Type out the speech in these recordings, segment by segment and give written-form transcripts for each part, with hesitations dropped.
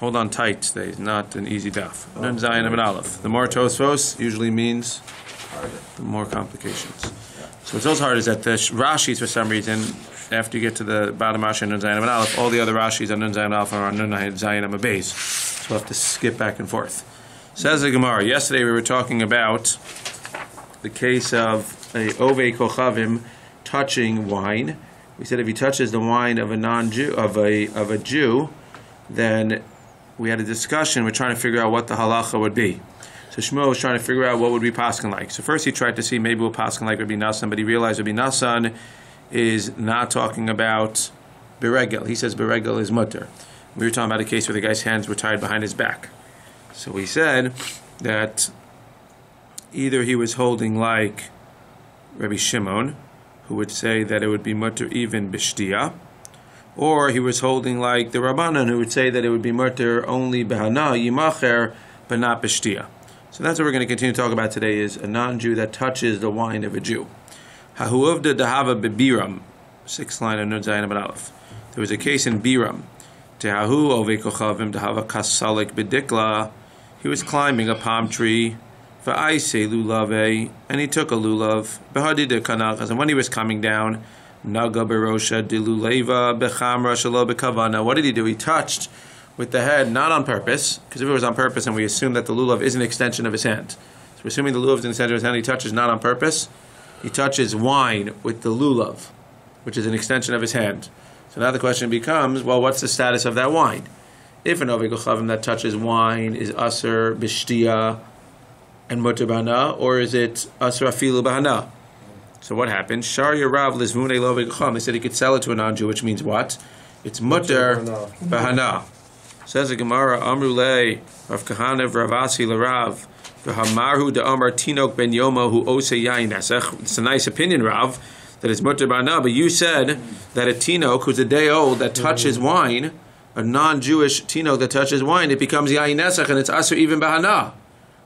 Hold on tight today. It's not an easy daf. Nun Zayin Amud Aleph. The more Tosfos usually means the more complications. So what's also hard is that the Rashis, for some reason, after you get to the bottom Rashi Nun Zayin Amud Aleph, all the other Rashis on Nun Zayin Aleph are on Nun Zayin Amud Beis. So we'll have to skip back and forth. Says the Gemara. Yesterday we were talking about the case of a Ovei Kochavim touching wine. We said if he touches the wine of a non-Jew, of a Jew, then we had a discussion. We're trying to figure out what the halacha would be. So Shmuel was trying to figure out what would be paskin like. So first he tried to see maybe we'll paskin like Rabbi Nassan, but he realized Rabbi Nassan is not talking about beregel. He says beregel is mutter. We were talking about a case where the guy's hands were tied behind his back. So we said that either he was holding like Rabbi Shimon, who would say that it would be mutter even b'shtia, or he was holding like the Rabbanan, who would say that it would be mutter only behana, yimacher, but not b'shtia. So that's what we're going to continue to talk about today, is a non-Jew that touches the wine of a Jew. Hahuavda dahava bebiram, 6th line of Nun Zayin Amud Aleph. There was a case in Biram. Tehahu ovei kochavim dahava kasalik bedikla. He was climbing a palm tree, va'aise lulave, and he took a lulav, behadi de kanachas, and when he was coming down, naga berosha diluleva bechamra shalo bekavana. What did he do? He touched with the head, not on purpose, because if it was on purpose, and we assume that the lulav is an extension of his hand, so we're assuming the lulav is an extension of his hand, he touches not on purpose. He touches wine with the lulav, which is an extension of his hand. So now the question becomes, well, what's the status of that wine? If an ovei kochavim that touches wine is aser b'shtia and mutter b'hana, or is it aser afilu b'hana? So what happened? Shar yarav lizvunei lovei kochavim. They said he could sell it to a non-Jew, which means what? It's mutter b'hana. Says the Gemara, Amrulei Rav Kahana v'Ravasi l'Rav v'Hamarhu de'Amar Tinok ben Yoma hu osei yain nesach. It's a nice opinion, Rav, that it's mutter b'hana, but you said that a tinok who's a day old that touches wine, a non-Jewish tinok that touches wine, it becomes yain nesach and it's aser even b'hana.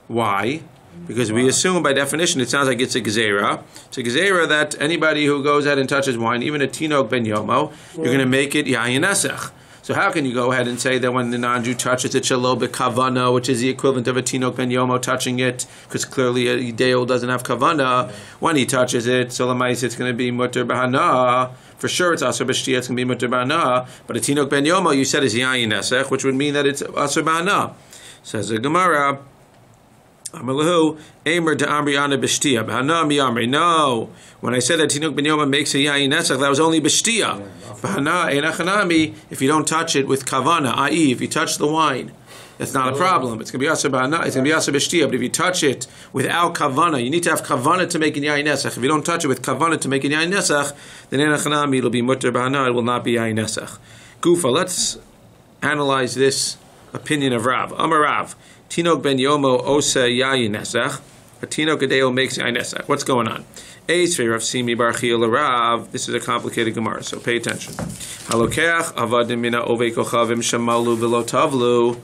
Why? Because we assume by definition it sounds like it's a gezerah. It's a gezerah that anybody who goes ahead and touches wine, even a tinok ben yomo, you're going to make it yain nesach. So how can you go ahead and say that when the non-Jew touches it, shalo bekavana, which is the equivalent of a tinok ben yomo touching it, because clearly a day old doesn't have kavana. When he touches it, so lamais it's going to be mutter b'hana. For sure it's aser b'shtia, it's going to be mutter b'hana. But a tinok ben yomo you said is yayin nesach, which would mean that it's aser b'hana. Says the Gemara, Amalahu, Aimer de Amriana Bishtia, Bahana Miamri. No, when I said that Tinuk ben Yoma makes a yayin nesach, that was only Bishtia. Bahana Einachanami, if you don't touch it with kavana, i.e., if you touch the wine, that's not a problem. It's going to be aser bahana, it's going to be aser bishtia. But if you touch it without kavana, you need to have kavana to make a yayin nesach. If you don't touch it with kavana to make a yayin nesach, then Einachanami it'll be mutter bahana, it will not be yayin nesach. Gufa, let's analyze this opinion of Rav. Amar Rav. Tinok ben Yomo osa yayin nesach. A tinok adeo makes yayin nesach. What's going on? Eisvei Rav Simi bar Chiyah Rav. This is a complicated Gemara, so pay attention. Halokeach avadim mina ovei kochavim shamalu v'lo tavlu.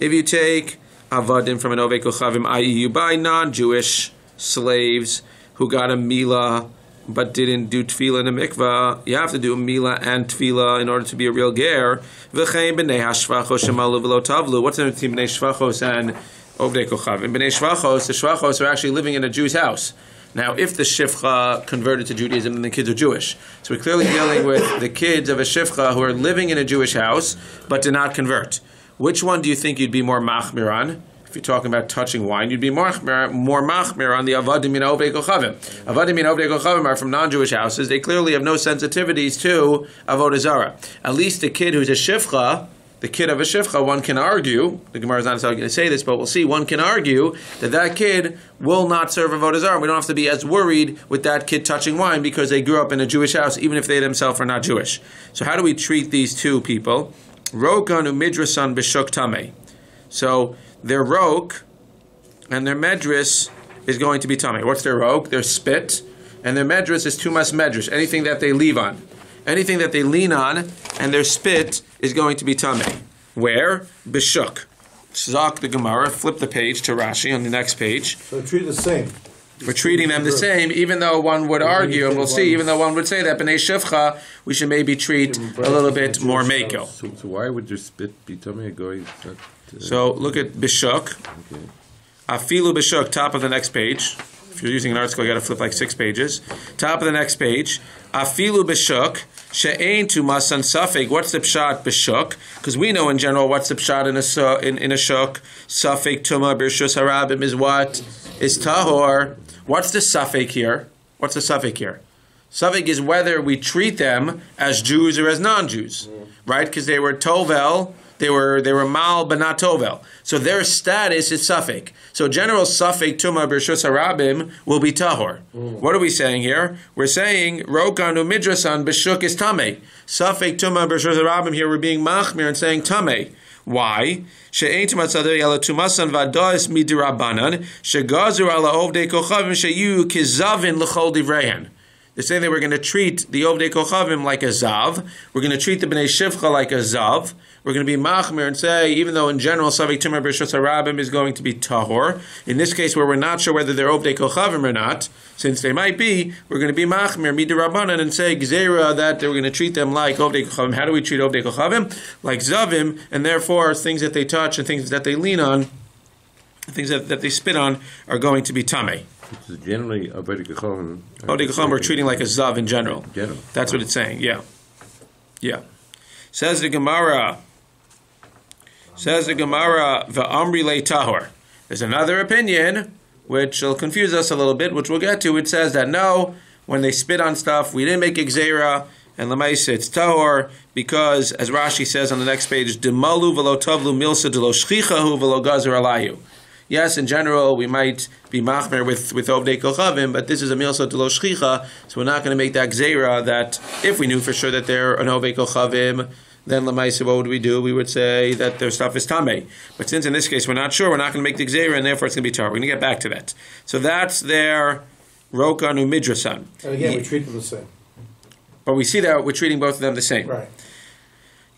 If you take avadim from an ovei kochavim, i.e., you buy non-Jewish slaves who got a milah but didn't do tefillah in a mikvah, you have to do a milah and tefillah in order to be a real ger. V'chein b'nei hashvachos shemalu v'lo tavlu. What's the difference between b'nei shvachos and ovdei kochavim? B'nei shvachos, the shvachos are actually living in a Jew's house. Now, if the shifcha converted to Judaism, then the kids are Jewish. So we're clearly dealing with the kids of a shifcha who are living in a Jewish house but did not convert. Which one do you think you'd be more machmir on? If you're talking about touching wine, you'd be more machmir on the avadim min ovdei kochavim. Avadim min ovdei kochavim are from non-Jewish houses. They clearly have no sensitivities to avodah zarah. At least the kid who's a shifcha, the kid of a shifcha, one can argue, the Gemara is not going to say this, but we'll see, one can argue that that kid will not serve avodah zarah. We don't have to be as worried with that kid touching wine because they grew up in a Jewish house, even if they themselves are not Jewish. So how do we treat these two people? Rokan umidrasan b'shuk tamei. So their rok and their medris is going to be tamei. What's their rok? Their spit. And their medris is tumas medris, anything that they leave on. Anything that they lean on, and their spit is going to be tamei. Where? B'shuk. Zak the Gemara, flip the page to Rashi on the next page. So treat the same. for treating them the same, even though one would argue, and we'll see, even though one would say that b'nei shivcha, we should maybe treat a little bit more meko. So why would your spit be tummy going? So look at bishuk. Okay. Afilu bishuk, top of the next page. If you're using an article, you got to flip like 6 pages. Top of the next page. Afilu bishuk. She'ein tumas and safek. What's the pshat b'shuk? Because we know in general what's the pshat in a shuk. Safek tuma b'rshus harabim is what? Is tahor. What's the safek here? What's the safek here? Safek is whether we treat them as Jews or as non-Jews, right? Because they were tovel. They were mal but not tovel. So their status is safek. So general safek tuma b'rshus harabim will be tahor. What are we saying here? We're saying rokanu midrasan b'shuk is tameh. Safek tuma b'rshus harabim here we're being machmir and saying tameh. Why? She'ein tumatzadei ala tumasan vadas midirabanan shegazer ala ovdei kochavim sheyu kizavin l'chol divrehen. They're saying that we're going to treat the Ovdei Kochavim like a Zav. We're going to treat the Bnei Shivcha like a Zav. We're going to be Machmir and say, even though in general, Savik Tumar B'Rishos HaRabim is going to be Tahor, in this case where we're not sure whether they're Ovdei Kochavim or not, since they might be, we're going to be Machmir, Midirabanan, and say, Gzeira, that we're going to treat them like Ovdei Kochavim. How do we treat Ovdei Kochavim? Like Zavim, and therefore things that they touch and things that they lean on, things that they spit on, are going to be Tameh. So generally, Ovdei Kochavim we're treating like a Zav in general. That's what it's saying, yeah. Says the Gemara, V'amri le tahor. There's another opinion, which will confuse us a little bit, which we'll get to. It says that no, when they spit on stuff, we didn't make Gzeira, and Lamaisa it's tahor, because, as Rashi says on the next page, Demalu v'lo tavlu milsa d'lo shchichahu v'lo gazer alayu. Yes, in general, we might be machmer with Ovdei Kochavim, but this is a milsa d'lo shchicha, so we're not going to make that gzeira that if we knew for sure that they're an Ovdei Kochavim, then l'maisa, what would we do? We would say that their stuff is tamei. But since in this case we're not sure, we're not going to make the gzeira, and therefore it's going to be tar. We're going to get back to that. So that's their rokanu midrasan. And again, we treat them the same. But we see that we're treating both of them the same. Right.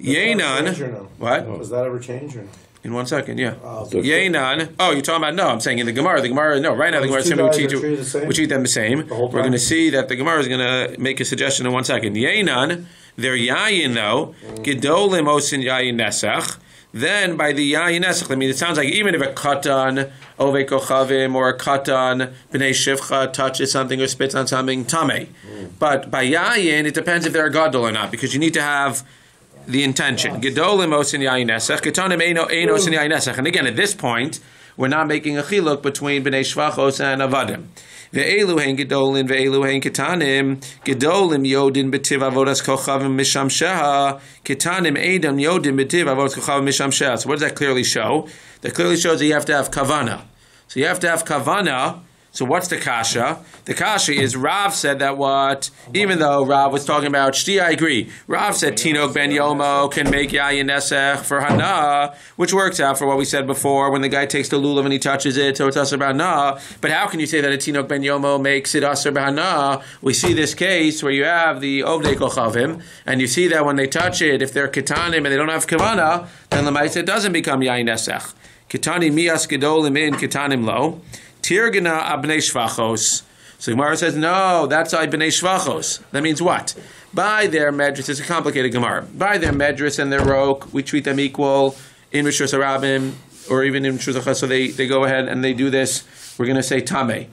Yenan. No? What? Does that ever change or no? In 1 second, yeah. Okay. Yenan. Oh, you're talking about, no, I'm saying in the Gemara. The Gemara, no, right now the Gemara is saying we treat them the same. We're going to see that the Gemara is going to make a suggestion in 1 second. Yenan, their yayin though, gedolim osin yayin nesach. Then by the yayin nesach, I mean, it sounds like even if a katan, ovei kochavim, or a katan, b'nei shivcha, touches something or spits on something, tamei. But by yayin, it depends if they're a gadol or not, because you need to have the intention. Gedolim osin yayin nesach, ketanim ein osin yayin nesach. And again, at this point, we're not making a chiluk between b'nei shvachos and avadim. Ve'elu hein gedolim, ve'elu hein ketanim. Gedolim yodin b'tiv avodas kochavim misham sheha. Ketanim edam yodin b'tiv avodas kochavim misham sheha. So what does that clearly show? That clearly shows that you have to have kavana. So you have to have kavana. So what's the kasha? The kasha is Rav said that what? Even though Rav was talking about shti, I agree. Rav said Tinok ben Yomo can make yayin nesech for hana, which works out for what we said before when the guy takes the lulav and he touches it, so it's aser b'hana. But how can you say that a Tinok ben Yomo makes it aser b'hana? We see this case where you have the Ovdei Kochavim, and you see that when they touch it, if they're ketanim and they don't have kavana, then l'maisa it doesn't become yayin nesech. Ketani mias gedolim in ketanim lo. Tirgana abnei shvachos. So Gemara says, no, that's abnei shvachos. That means what? By their medrash, it's a complicated Gemara. By their medrash and their rok, we treat them equal in Rishus Harabim, or even in Rishus Hachas, so they go ahead and they do this. We're going to say tameh.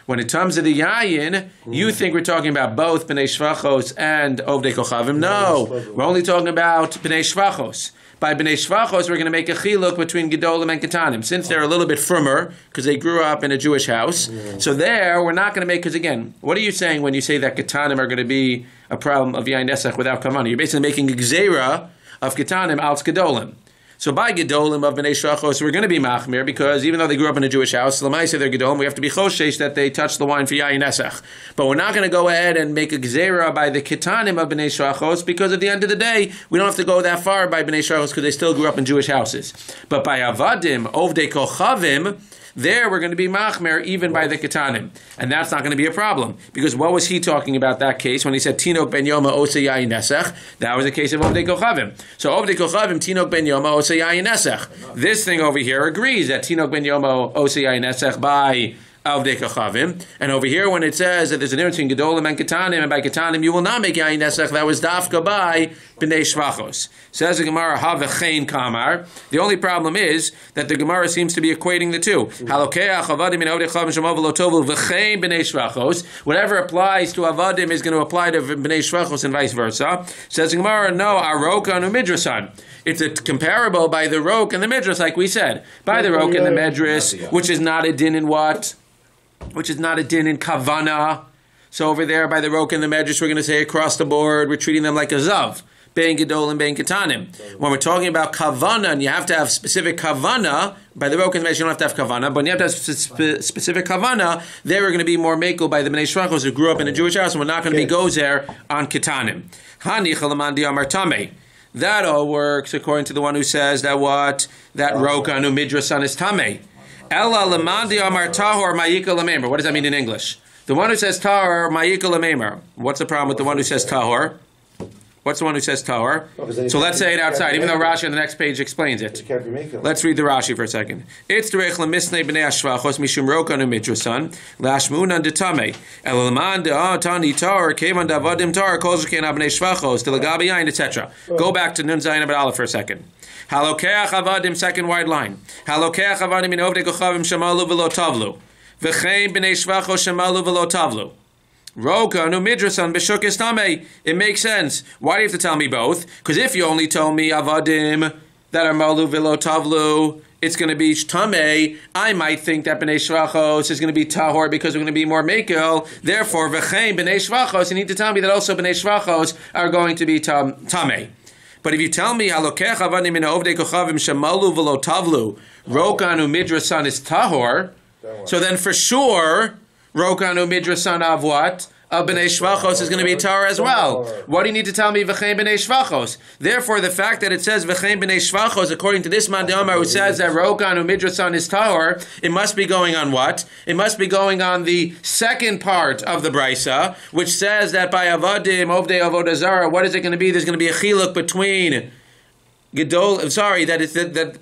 When it comes to the yayin, you think we're talking about both bnei shvachos and ovdei kochavim. No, we're only talking about bnei shvachos. By bnei shvachos, we're going to make a chiluk between gedolim and ketanim, since they're a little bit firmer because they grew up in a Jewish house. So there, we're not going to make. Because again, what are you saying when you say that ketanim are going to be a problem of yayin nesach without kavanah? You're basically making a gzeira of ketanim al gedolim. So by gedolim of bnei shvachos, we're going to be machmir because even though they grew up in a Jewish house, l'maisa they're gedolim, we have to be choshesh that they touch the wine for yayin nesach. But we're not going to go ahead and make a gzeira by the ketanim of bnei shvachos because at the end of the day, we don't have to go that far by bnei shvachos because they still grew up in Jewish houses. But by avadim, ovdei kochavim, there we're going to be machmer even by the ketanim. And that's not going to be a problem. Because what was he talking about that case when he said Tinok ben Yoma ose yayin nesach? That was a case of Ovdei Kochavim. So Ovdei Kochavim, Tinok ben Yoma ose yayin nesach. This thing over here agrees that Tinok ben Yoma ose yayin nesach by avdei kochavim. And over here, when it says that there's an difference between gedolim and ketanim, and by ketanim you will not make yayin nesach, that was dafka by b'nei shvachos. Says the Gemara, havechein kamar. The only problem is that the Gemara seems to be equating the two. Halokeach avadim min avdei kochavim shemav lo tovu v'chein b'nei shvachos. Whatever applies to avadim is going to apply to b'nei shvachos and vice versa. Says the Gemara, no, arokan umidrasan. It's a comparable by the rok and the midras, like we said. By the rok and the medras, which is not a din in what? Which is not a din in kavana. So over there, by the rok and the medras, we're going to say across the board, we're treating them like a zav. Bein gedol and bein ketanim. When we're talking about kavana, and you have to have specific kavana, by the rok and the medras, you don't have to have kavana, but you have to have specific kavana, they were going to be more mekel by the bnei shvachos who grew up in a Jewish house, and we're not going to be gozer on ketanim. Hani chalaman diamar tameh. That all works according to the one who says that what? That Rokanu Midrasan is Tameh. Ella Lamandi Amar Tahor Mayika Lamemer. What does that mean in English? The one who says Tahor Mayika Lamemer. What's the problem with the one who says Tahor? What's the one who says Tahor? So let's say it outside, even though Rashi on the next page explains it. Let's read the Rashi for a second. It's Derech Lemisnei B'nei Ashvachos Mishum Rokanu Midrasan Lashmunan Detame Elaman De'atani Tahor Kevan Davadim Tahor Kol Shekein Abnei Shvachos Delagabi Yain, etc. Go back to Nun Zayin Abed Aleph for a second. Halokeach Avadim, second wide line. Halokeach Avadim in Ovdei Kochavim Shemalu V'lo Tavlu V'chein B'nei Shvachos Shemalu V'lo Tavlu. Roka no midrasan b'shukis tamei. It makes sense. Why do you have to tell me both? Because if you only told me avadim that are malu v'lo tavlu, it's going to be tamei. I might think that b'nei shvachos is going to be tahor because we're going to be more mekel. Therefore, v'chein b'nei shvachos, you need to tell me that also b'nei shvachos are going to be tamei. But if you tell me halokech avadim min ovdei kochavim shemalu v'lo tavlu, roka no midrasan is tahor, so then for sure Rokanu midrasan of what? Of b'nei shvachos is going to be tar as well. What do you need to tell me v'chein b'nei shvachos? Therefore, the fact that it says v'chein b'nei shvachos, according to this man Amar who says that Rokanu midrasan is tar, it must be going on what? It must be going on the second part of the brisa, which says that by avadim ovdei avodah zarah, what is it going to be? There's going to be a chiluk between gedol. Sorry, that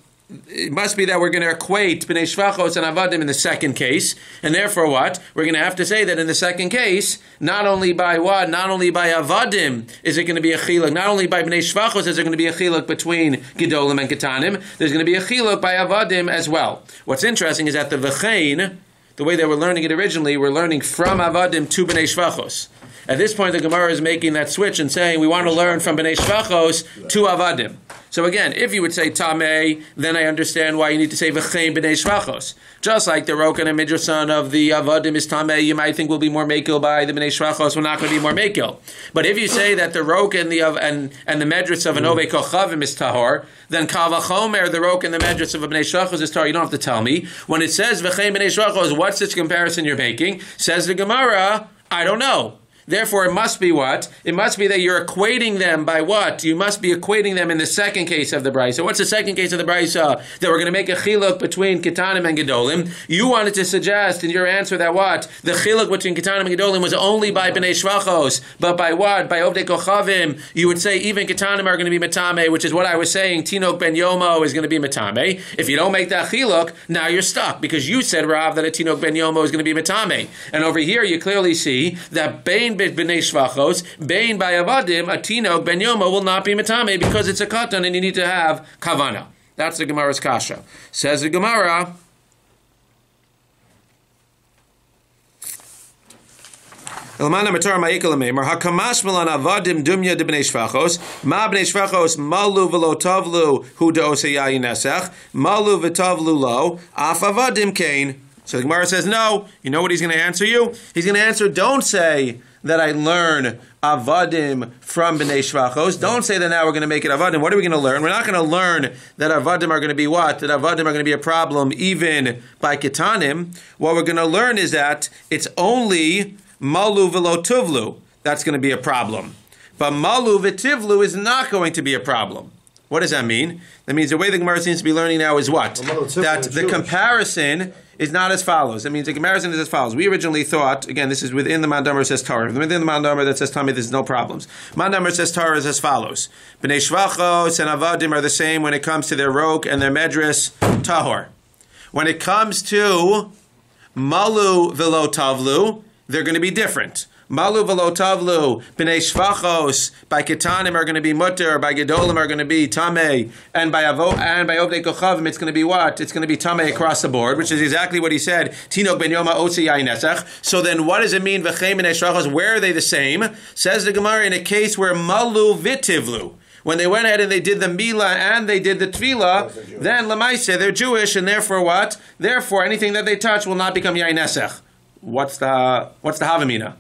it must be that we're going to equate b'nei shvachos and avadim in the second case, and therefore what? We're going to have to say that in the second case, not only by what? Not only by avadim is it going to be a chiluk, not only by b'nei shvachos is there going to be a chiluk between gedolim and ketanim, there's going to be a chiluk by avadim as well. What's interesting is that the v'chein, the way they were learning it originally, we're learning from avadim to b'nei shvachos. At this point, the Gemara is making that switch and saying we want to learn from b'nei shvachos to avadim. So again, if you would say tamei, then I understand why you need to say v'chein b'nei shvachos. Just like the rokan and midrasan of the avadim is tamei, you might think we'll be more mekil by the b'nei shvachos. We're not going to be more mekil. But if you say that the rok and the and the medras of an ovei kochavim is tahor, then kavachomer, the rok and the medras of a b'nei shvachos is tahor. You don't have to tell me. When it says v'chein b'nei shvachos, what's this comparison you're making? Says the Gemara, I don't know. Therefore, it must be what? It must be that you're equating them by what? You must be equating them in the second case of the brisa. What's the second case of the brisa? That we're going to make a chiluk between ketanim and gedolim. You wanted to suggest in your answer that what? The chiluk between ketanim and gedolim was only by b'nei shvachos, but by what? By ovdei kochavim. You would say even ketanim are going to be metame, which is what I was saying. Tinok ben yomo is going to be metame. If you don't make that chiluk, now you're stuck because you said, Rav, that a tinok ben yomo is going to be metame. And over here, you clearly see that bein b'nei shvachos, bein by avadim, a tinok ben yomo will not be metame because it's a katan and you need to have kavana. That's the Gemara's kasha. Says the Gemara, Elmana matar ma'ikal ameimar hakamash milan avadim dumya de b'nei shvachos ma b'nei shvachos malu v'lo tavlu hu de'osei yayin nesach malu v'tavlu lo af avadim kain. So the Gemara says, no. You know what he's going to answer you? He's going to answer, don't say that I learn avadim from b'nei shvachos. Don't say that now we're going to make it avadim. What are we going to learn? We're not going to learn that avadim are going to be what? That avadim are going to be a problem even by ketanim. What we're going to learn is that it's only malu v'lo tuvlu that's going to be a problem. But malu v'tivlu is not going to be a problem. What does that mean? That means the way the Gemara seems to be learning now is what? That the comparison is not as follows. That means the comparison is as follows. We originally thought, again, this is within the Mandamar says Torah. Within the Mandamar that says Tamei, there's no problems. Mandamar says Torah is as follows. B'nei shvachos and avadim are the same when it comes to their rok and their medras tahor. When it comes to Malu velo tavlu, they're going to be different. Malu velo tavlu, b'nei shvachos, by ketanim are going to be mutter, by gedolim are going to be tamei, and by ovdei kochavim it's going to be what? It's going to be tamei across the board, which is exactly what he said. Tinok ben yoma otzi yayin nesach. So then what does it mean, v'chein b'nei shvachos? Where are they the same? Says the Gemara, in a case where malu vitivlu, when they went ahead and they did the Mila and they did the Tvila, then Lamaise, they're Jewish, and therefore what? Therefore, anything that they touch will not become Yain Nesach. What's the Havamina?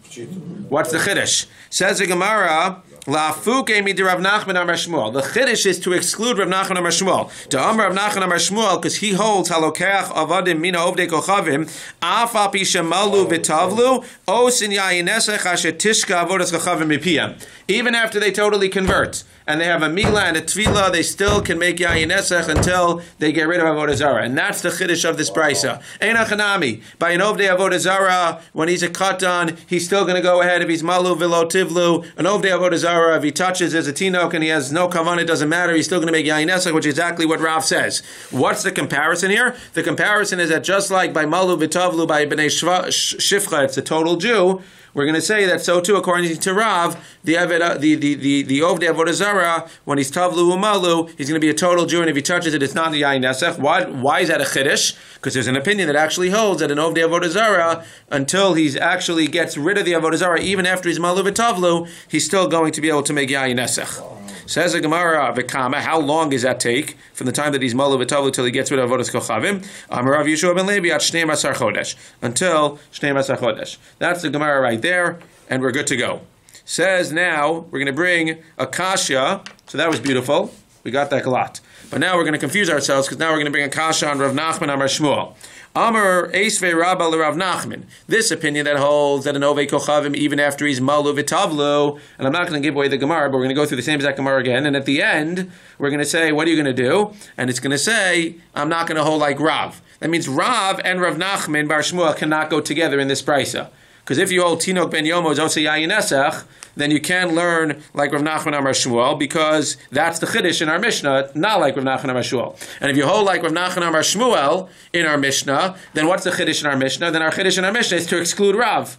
What's the Chiddush? Says the Gemara, La'afuke midi Rav Nachman Amar Shmuel. The Chiddush is to exclude Rav Nachman Amar Shmuel. To Amar Rav Nachman Amar Shmuel, because he holds Halokeach Avadim Mina Ovdei Kochavim, Afa Pisha Malu V'Tavlu, Osin Yain Nesach Asher Tishka Avodas Kochavim Mipiyam. Even after they totally convert, and they have a Mila and a Tvila, they still can make Yayin Nesach until they get rid of Avodah Zarah. And that's the Chiddush of this Brisa. Ein Achanami, by an Ovdei Avodah Zarah, when he's a Katan, he's still going to go ahead, if he's Malu Vilo Tivlu, an Ovdei Avodah Zarah, if he touches as a Tinok and he has no Kavan, it doesn't matter, he's still going to make Yayin Nesach, which is exactly what Rav says. What's the comparison here? The comparison is that just like by Malu V'Tavlu, by B'nei Shifcha, it's a total Jew, we're going to say that so too, according to Rav, the Ovdei Avodah Zarah, when he's Tavlu Umalu, he's going to be a total Jew, and if he touches it, it's not the Yain Nesach. Why is that a Chiddush? Because there's an opinion that actually holds that an Ovdei Avodah Zarah, until he actually gets rid of the Avodah Zarah, even after he's Malu V'Tavlu, he's still going to be able to make Yain Nesach. Says the Gemara, V'kama, how long does that take from the time that he's Malu V'Tavlu till he gets rid of Avodas Kochavim? Amarav Yeshua ben Levi at Shnei Masar Chodesh, until Shnei Masar Chodesh. That's the Gemara right there, and we're good to go. Says now, we're going to bring a kasha, so that was beautiful, we got that a lot. But now we're going to confuse ourselves, because now we're going to bring a kasha on Rav Nachman Amar Shmuel. Amar Eisvei Rabba Rav Nachman. This opinion that holds that an Ovei Kochavim, even after he's Malu V'Tavlu, and I'm not going to give away the Gemara, but we're going to go through the same exact Gemara again, and at the end, we're going to say, what are you going to do? And it's going to say, I'm not going to hold like Rav. That means Rav and Rav Nachman Bar Shmuel cannot go together in this brisa. Because if you hold Tinok ben Yomo Zosei Yayin Nesach, then you can learn like Rav Nachman Amar Shmuel, because that's the Chiddush in our Mishnah, not like Rav Nachman Amar Shmuel. And if you hold like Rav Nachman Amar Shmuel in our Mishnah, then what's the Chiddush in our Mishnah? Then our Chiddush in our Mishnah is to exclude Rav.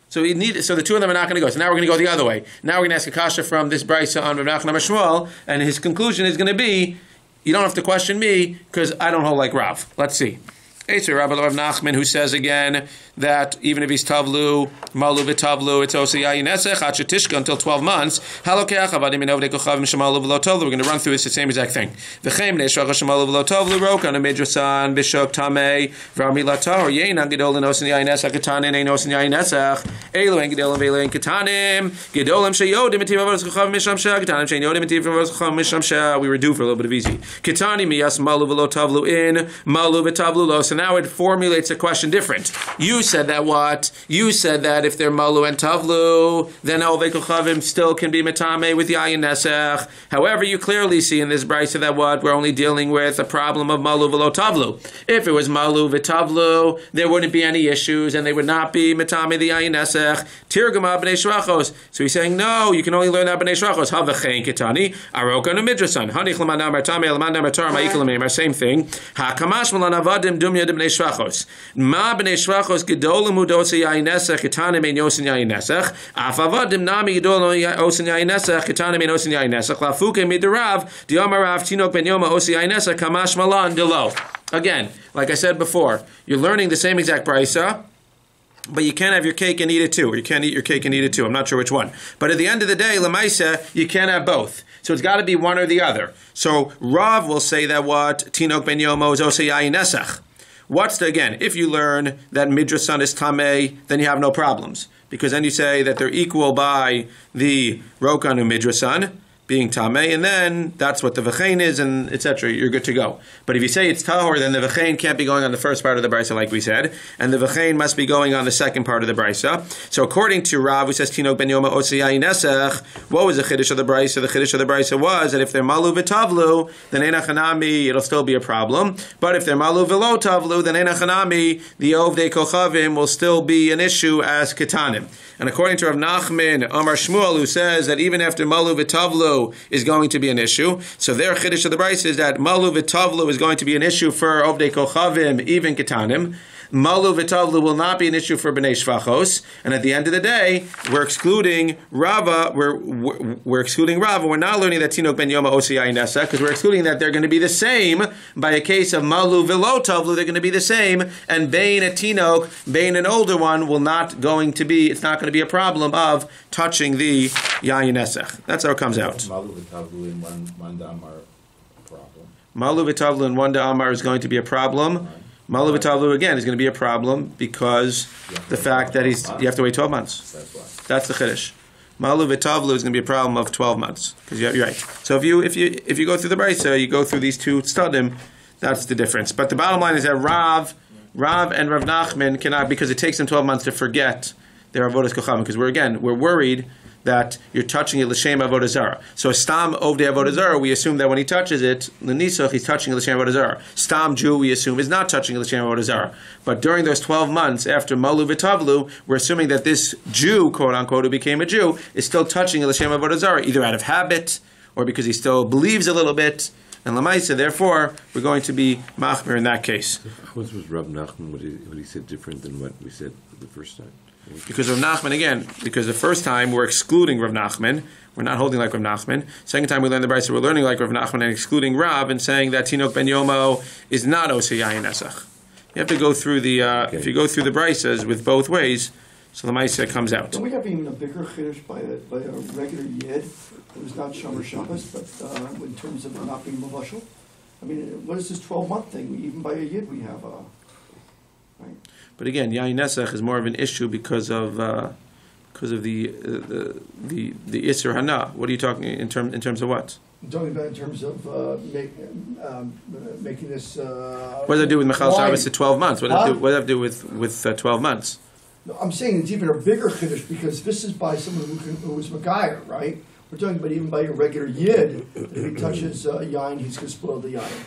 So the two of them are not going to go. So now we're going to go the other way. Now we're going to ask a kasha from this brisa on Rav Nachman Amar Shmuel, and his conclusion is going to be, you don't have to question me, because I don't hold like Rav. Let's see. It's a Rabbi Rav Nachman who says again that even if he's Tavlu, Malu V'Tavlu, it's also Yayin Nesach, Tishka until 12 months. Halokeach Avadim in Ovdei Kochavim Shemalu V'Lo Tavlu. We're going to run through this, the same exact thing. V'cheim Bnei Shvacha Shemalu V'Lo Tavlu Rokan Midrasan Bishok Tamei V'Amilata or Yein Gedolin Osin Yayin Nesach Ketanin Ein Osin Yayin Nesach Elu Ein Gedolim V'Elu Ein Ketanim Gedolim Sheyodim Etiv Avodas Kochavim Misham Sheh Ketanim Sheyodim Etiv Avodas Kochavim Misham Sheh. We were due for a little bit of easy. Ketani Miyas Malu V'Lo Tavlu in Malu V'Tavlu Lo. So now it formulates a question different. You said that what? You said that if they're Malu and Tavlu, then Ovei Kochavim still can be Metame with Yayin Nesach. However, you clearly see in this brisa that what? We're only dealing with a problem of Malu V'Lo Tavlu. If it was Malu V'Tavlu, there wouldn't be any issues, and they would not be Metame the Yayin Nesach. Tirgama B'nei Shvachos. So he's saying, no, you can only learn that B'nei Shvachos. Havachein Ketani, Aroka no Midrasan. Hanich L'manam Artame, L'manam Artar, Ma'ikalamim. Same thing. Hakamash Malan Avadim Dumya B'nei Shvachos. Ma B'nei Shvachos Gedolim Udosei Yayin Nesach Ketanim Ein Yosin Yayin Nesach Afavadim Nami Gedolim Osin Yayin Nesach Ketanim Ein Osin Yayin Nesach Lafuke Midirav Diomar Rav Tinok Ben Yoma Osi Yayin Nesach Kamash Malan Delo. Again, like I said before, you're learning the same exact brisa, but you can't have your cake and eat it too, or you can't eat your cake and eat it too. I'm not sure which one. But at the end of the day, Lamaisa, you can't have both. So it's got to be one or the other. So Rav will say that what? Tinok Ben Yomo is Osi Yayin Nesach. What's the, again, if you learn that Midrasan is Tameh, then you have no problems. Because then you say that they're equal by the Rokanu Midrasan being Tameh, and then that's what the V'chein is, and etc. You're good to go. But if you say it's Tahor, then the V'chein can't be going on the first part of the Brisa, like we said, and the V'chein must be going on the second part of the Brisa. So according to Rav, who says Tinok Ben Yoma Osi Yayin Nesach, what was the Chiddush of the Brisa? The Chiddush of the Brisa was that if they're Malu V'Tavlu, then Einachanami, it'll still be a problem. But if they're Malu V'Lo Tavlu, then Einachanami, the Ovdei Kochavim will still be an issue as Ketanim. And according to Rav Nachman, Amar Shmuel, who says that even after Malu V'Tavlu is going to be an issue, so their Chiddush of the Brisa is that Malu V'Tavlu is going to be an issue for Ovdei Kochavim, even Ketanim. Malu v'tavlu will not be an issue for b'nei shvachos. And at the end of the day, we're excluding Rava. We're excluding Rava. We're not learning that tinok ben yoma osi yayin nesach because we're excluding that they're going to be the same. By a case of malu v'lo tavlu, they're going to be the same. And bein a tinok, bein an older one, will not going to be. It's not going to be a problem of touching the yayin nesach. That's how it comes out. Malu v'tavlu in one damar problem. Malu v'tavlu in one da'amar is going to be a problem. Malu v'tavlu again is going to be a problem because the fact that you have to wait 12 months. That's the chiddush. Malu v'tavlu is going to be a problem of 12 months because you're right. So if you go through the brisa, you go through these two stadim, that's the difference. But the bottom line is that Rav and Rav Nachman cannot, because it takes them 12 months to forget their avodas kochavim, because we're worried that you're touching it l'shem avodah zarah. So stam ovdei avodah zarah, we assume that when he touches it, l'nisach, he's touching it l'shem avodah zarah. Stam Jew, we assume, is not touching it l'shem avodah zarah. But during those 12 months after malu v'tavlu, we're assuming that this Jew, quote unquote, who became a Jew, is still touching it l'shem avodah zarah, either out of habit or because he still believes a little bit. And lamaisa, therefore, we're going to be machmir in that case. How was Rav Nachman what he said different than what we said the first time? Because Rav Nachman, again, because the first time we're excluding Rav Nachman, we're not holding like Rav Nachman. Second time we learn the brisa, we're learning like Rav Nachman and excluding Rav and saying that Tinok ben Yomo is not Osei Yayin Nesach. You have to go through the, if you go through the brisas with both ways, so the Maisa comes out. Don't we have even a bigger chiddush by a regular yid who's not Shomer Shabbos, but in terms of not being mavashal? I mean, what is this 12-month thing? Even by a yid we have, right? But again, Yayin Nesach is more of an issue because of the Isser Hana. What are you talking in terms of what? I'm talking about in terms of making this. What does that do with Mechal Shabbos at 12 months? What does that do with 12 months? No, I'm saying it's even a bigger chiddush because this is by someone who is Megayer, right? We're talking about even by a regular yid. If he touches yain, he's going to spoil the yain.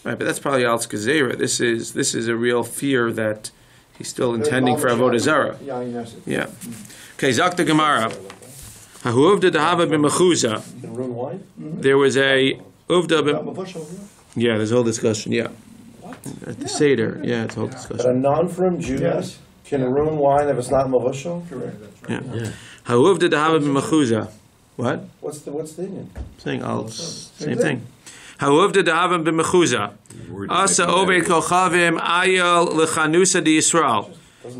Right, but that's probably al skazera. This is a real fear that he's still intending for avodah zarah. Yeah. Okay, Zak the Gemara. Ha'uvda dehava b'mechuza. There was a uvda. Yeah, there's a whole discussion. Yeah. What? At the Seder. Yeah, it's a whole discussion. But a non-from Jew can ruin wine if it's not mavushal? Correct. Yeah. Ha'uvda dehava b'mechuza. What? What's the Indian? Saying all same thing. Ha'uvda dehava b'mechuza. Asa obed kochavim ayel lechanusa di Yisrael.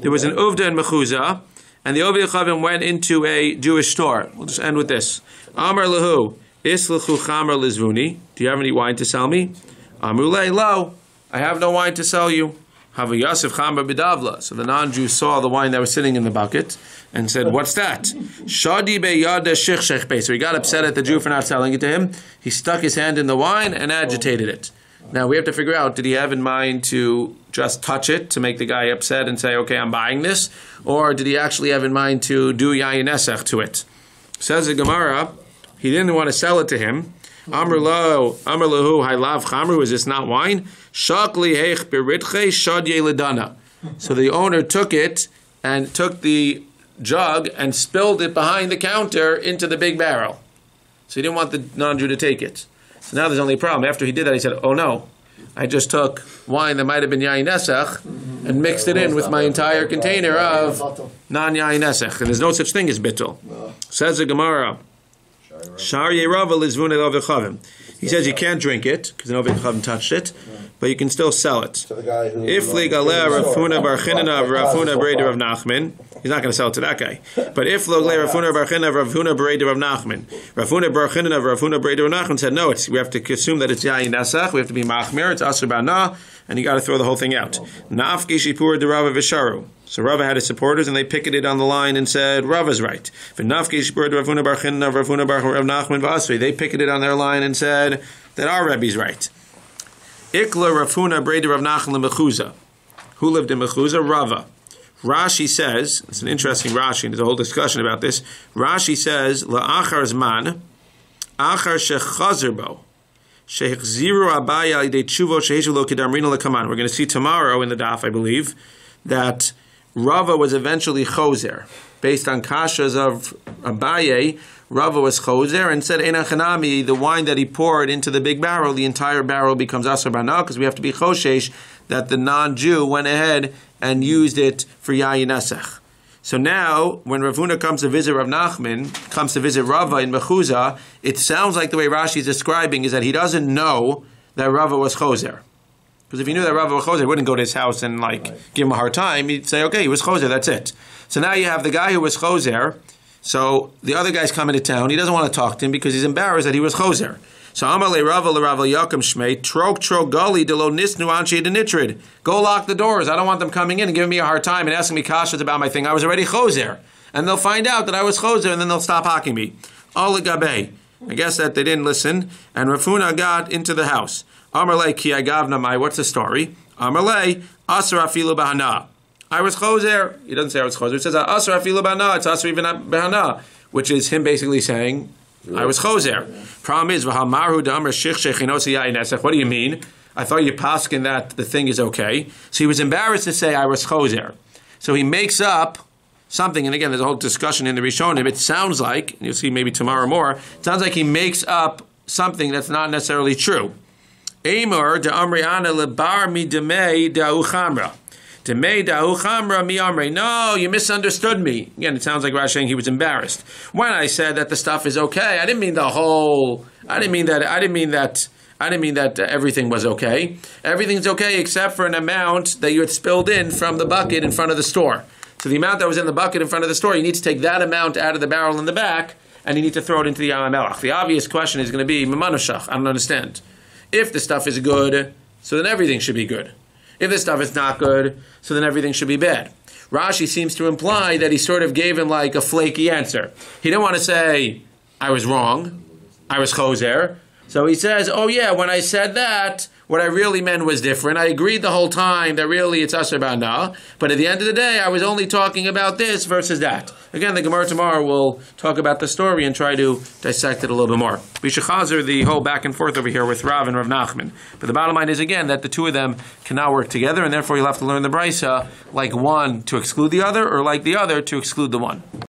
There was an uvda in mechuza, and the obed kochavim went into a Jewish store. We'll just end with this. Amar lehu islechu chamer lizvuni. Do you have any wine to sell me? Amru le lo. I have no wine to sell you. Hava Yosef chamer b'davla. So the non-Jew saw the wine that was sitting in the bucket and said, "What's that?" Shadi beyada shichshech be. So he got upset at the Jew for not selling it to him. He stuck his hand in the wine and agitated it. Now we have to figure out, did he have in mind to just touch it to make the guy upset and say, okay, I'm buying this? Or did he actually have in mind to do yayin nesach to it? Says the Gemara, he didn't want to sell it to him. Amr lahu haylav chamru, is this not wine? Shakli heich biritche shadye ledana. So the owner took it and took the jug and spilled it behind the counter into the big barrel. So he didn't want the non-Jew to take it. So now there's only a problem. After he did that, he said, oh no, I just took wine that might have been yayin nesach and mixed it in with my entire container of non-yayin nesach. And there's no such thing as bittul. Says the Gemara, Shar Yerava lizvun el avichavim. He says you can't drink it because an avichavim touched it, but you can still sell it. If ligaleh Rafuna bar Chinana Rafuna Breder of Nachman, he's not going to sell it to that guy. But if logaleh Rafuna bar Chinana Rafuna Breder of Nachman, Rafuna bar Chinana Rafuna Breder of Nachman said no, we have to assume that it's yayin nesach. We have to be machmir. It's asur b'ana, and you got to throw the whole thing out. Nafki shipur de Rava v'sharu. So Rava had his supporters, and they picketed on the line and said Rava's right. V'nafki shipur de Rafuna bar Chinana Rafuna bar Rav Nachman v'asri. They picketed on their line and said that our Rebbe's right. Ikla Rafuna Breder Rav Nachman Mechuza. Who lived in Mechuza? Rava. Rashi says, it's an interesting Rashi, and there's a whole discussion about this. Rashi says, La'achar zman, achar shechazer bo, shehechziru abaya idei tshuvo shehishu lo kedamrina lekaman. We're going to see tomorrow in the daf, I believe, that Rava was eventually chozer, based on kashas of Abaye, Rava was choser, and said Eina Chanami, the wine that he poured into the big barrel, the entire barrel becomes Asar Bana, because we have to be choshesh that the non-Jew went ahead and used it for Yayin Nesach. So now, when Rav Huna comes to visit Rav Nachman, comes to visit Rava in Mechuzah, it sounds like the way Rashi is describing is that he doesn't know that Rava was choser. Because if he knew that Rava was choser, he wouldn't go to his house and give him a hard time. He'd say, okay, he was choser, that's it. So now you have the guy who was choser. So the other guy's coming to town. He doesn't want to talk to him because he's embarrassed that he was choser. So Amalei Rava l'Rava Yakum Shmei Trok Gali Delo Nisnu Anshe Denitrid. Go lock the doors. I don't want them coming in and giving me a hard time and asking me kashas about my thing. I was already choser, and they'll find out that I was choser, and then they'll stop hocking me. All Gabay. I guess that they didn't listen, and Rav Huna got into the house. Amalei Ki Agavna Mai. What's the story? Amalei Asar Afilu Bahana. I was choser. He doesn't say I was choser. He says Asar Afilu Bahana. It's Asar even Bahana, which is him basically saying, I was choser. Problem is, what do you mean? I thought you paskin that the thing is okay. So he was embarrassed to say I was choser. So he makes up something, and again, there's a whole discussion in the Rishonim. It sounds like, and you'll see maybe tomorrow more, it sounds like he makes up something that's not necessarily true. Amor de Amriana lebar mi demei da'u chamra. No, you misunderstood me. Again, it sounds like Rashi saying he was embarrassed. When I said that the stuff is okay, I didn't mean the whole. I didn't mean that everything was okay. Everything's okay except for an amount that you had spilled in from the bucket in front of the store. So the amount that was in the bucket in front of the store, you need to take that amount out of the barrel in the back, and you need to throw it into the Yam HaMelech. The obvious question is going to be Mamanushach. I don't understand. If the stuff is good, so then everything should be good. If the stuff is not good, so then everything should be bad. Rashi seems to imply that he sort of gave him like a flaky answer. He didn't want to say, I was wrong, I was choser. So he says, oh yeah, when I said that, what I really meant was different. I agreed the whole time that really it's Asher Ba'ana, but at the end of the day, I was only talking about this versus that. Again, the Gemara tomorrow will talk about the story and try to dissect it a little bit more. We should chazer the whole back and forth over here with Rav and Rav Nachman. But the bottom line is, again, that the two of them cannot work together, and therefore you'll have to learn the Brisa like one to exclude the other, or like the other to exclude the one.